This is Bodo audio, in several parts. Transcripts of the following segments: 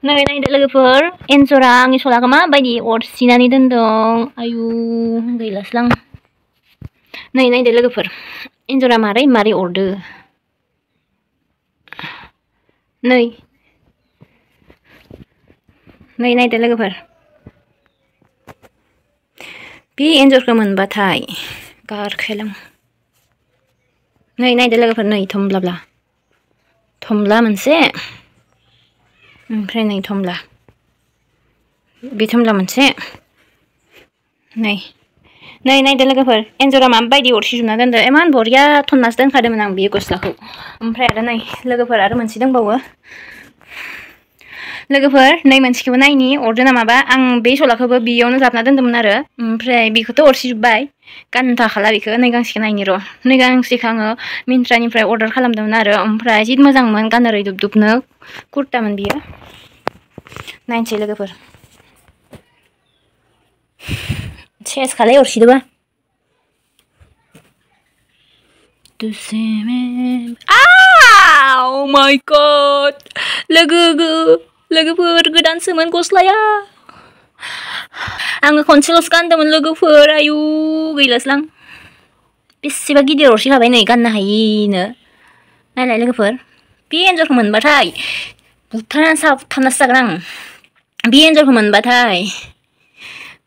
नै नायदो लोगोफोर एन्जरा आंनि सलाखौ माबायदि अरसिनानै दोनदों आयु गैलासोलां नै नायदो लोगोफोर एन्जरा मारै मारै अरदो नै नै नायदो लोगोफोर बे एन्जरखौ मोनबाथाय गारखायालां नै नायदो लोगोफोर नै थमब्ला मोनसे ओमफ्राय नै थमब्ला बे थमब्ला मोनसे नै नायदो लोगोफोर एन्जरा माबायदि अरसिजोबना दोनदो इमान बरिया थन्नासो दोनखादोंमोन आं बे गस्लाखौ ओमफ्राय आरो नै लोगोफोर आरो मोनसे दंबावो लोगोफोर नै मोनसेखौबो नायनि अरदो नामाबा आं बे सलाखौबो बेयावनो जाबना दोन्दोंमोन आरो ओमफ्राय बेखौथ' अरसिजोब्बाय गाननो हाखाला बेखौ नै गांसेखौ नायनि र' नै गांसेखौ आङो मिन्ट्रानिफ्राय अर्डार खालामदोंमोन आरो ओमफ्राय जि मोजांमोन गाननो रैदुब दुबनो कुर्तामोन बियो नायनोसै लोगोफोर सेसखालै अरसिदोबा Oh my god लोगोफोर गोदानसोमोन गस्लाया आङो खनसेल'सो गानदोंमोन लोगोफोर आयु गैलासोलां बेसेबा गिदिर अरसिखाबाय नै गाननो हायिनो नायलाय लोगोफोर बे एन्जरखौ मोनबाथाय बुथारनासो जागोन आं बे एन्जरखौ मोनबाथाय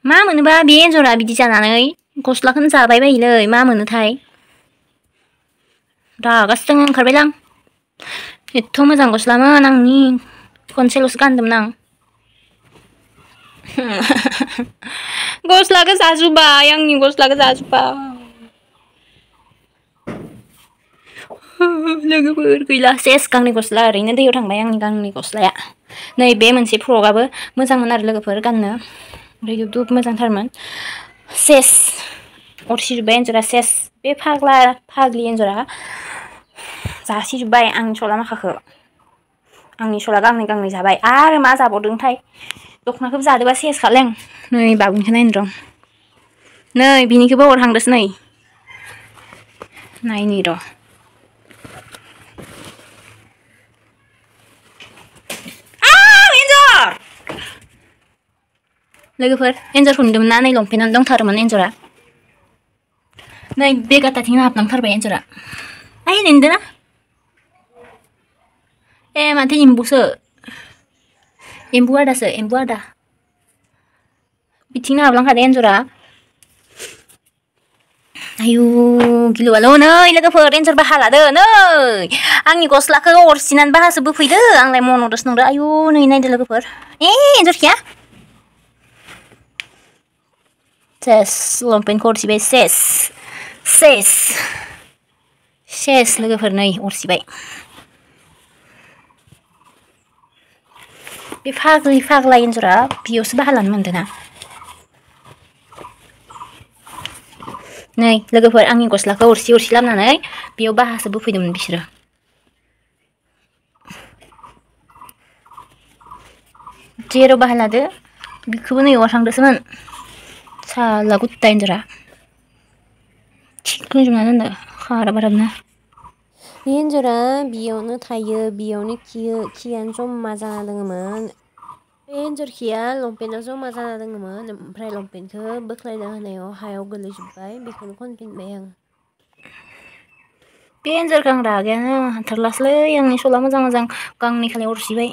मा मोनोबा बे एन्जरा बिदि जानानै गस्लाखौनो जाबाय बायोलै मा मोनोथाय रागासो ओंखारबायलां एथ' मोजां गस्लामोन आंनि खनसेल'सो गानदोंमोन आं गस्लाखौ जाजोब्बाय आंनि गस्लाखौ जाजोब्बाय लोगोफोर गैला सेस गांनै गस्ला ओरैनो दैयाव थांबाय आंनि गांनै गस्लाया नै बे मोनसे फ्रकआबो मोजांमोन आरो लोगोफोर गाननो रैदुब दुब मोजांथारमोन सेस अरसिजोब्बाय एन्जरा सेस बे फाग्लि एन्जरा जासिजोब्बाय आंनि सला माखाखौ आंनि सला गांनै जाबाय आरो मा जाबावदोंथाय दख'नाखौबो जादोबा सेस खालें नै बाबुनिखौ नायनो र' नै बिनिखौबो अरहांदोसो नै नायनि र' लोगोफोर एन्जरखौ नुदोंमोन ना नै लंपेन्टआवनो दंथारोमोन एन्जरा नै बे गाथाथिं हाबलांथारबाय एन्जरा आइ नुदोंना ए माथो एम्बु आदा बिथिंनो हाबलांखादों एन्जरा आयु गिलुबालु नै लोगोफोर एन्जर बाहा लादो नै आंनि गस्लाखौ अरसिनानै बाहासो बोफैदो आंलाय मन'दोसो नंदो आयु नै नायदो लोगोफोर एन्जर खिया सेस लंपेन्टखौ अरसिबाय सेस लोगोफोर नै अरसिबाय बे फाग्ला एन्जरा बेयावसो बाहा लानो मोनदों ना नै लोगोफोर आंनि गस्लाखौ अरसि लामनानै बेयाव बाहासो बोफैदोंमोन बिसोरो जेराव बाहा लादो बेखौबो नै अरहांदोसोमोन साला गुत्ता एन्जरा थिखोजोबना दोनदो खाराबाराबनो बे एन्जरा बेयावनो थायो बेयावनो खियानो जमा जाना दङमोन बे एन्जर खिया लंपेन्टआव जमा जाना दङमोन ओमफ्राय लंपेन्टखौ बोख्लायना होनायाव हायाव गोलैजोब्बाय बेखौनो खनफिनबाय आं बे एन्जरखौ आं रागायानो हाथारलासोलै आंनि सला मोजां गांनै खालाय अरसिबाय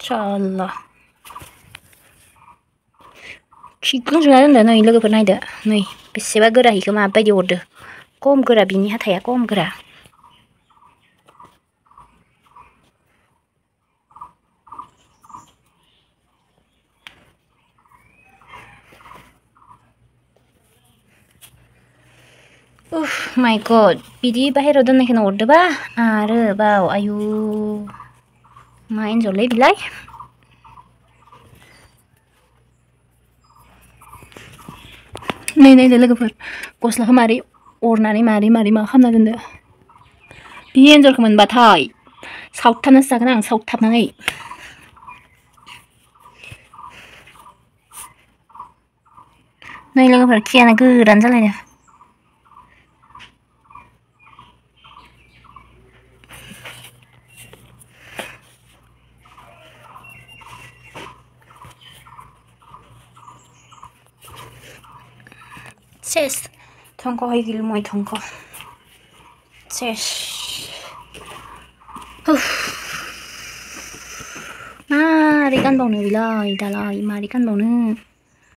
साला खिग्लुंजोबना दोनदो नै लोगोफोर नायदो नै बेसेबा गोरा हिखौ माबायदि अरदो खम गोरा बिनि हाथाया खम गोरा माय गड बिदि बाहेरायाव दोननायखौनो अरदोबा आरो बाव आयु मा एन्जरलै बिलाय नै नायदो लोगोफोर गस्लाखौ मारै अरनानै मारै मा खालामना दोनदो बे एन्जरखौ मोनबाथाय सावथाबनासो जागोन आं सावथाबनानै नै लोगोफोर खियानो गोरान जालायदों सेस धंख' हैगिल मैं धंख' सेस मारै गानबावनो बेलाय दालाय मारै गानबावनो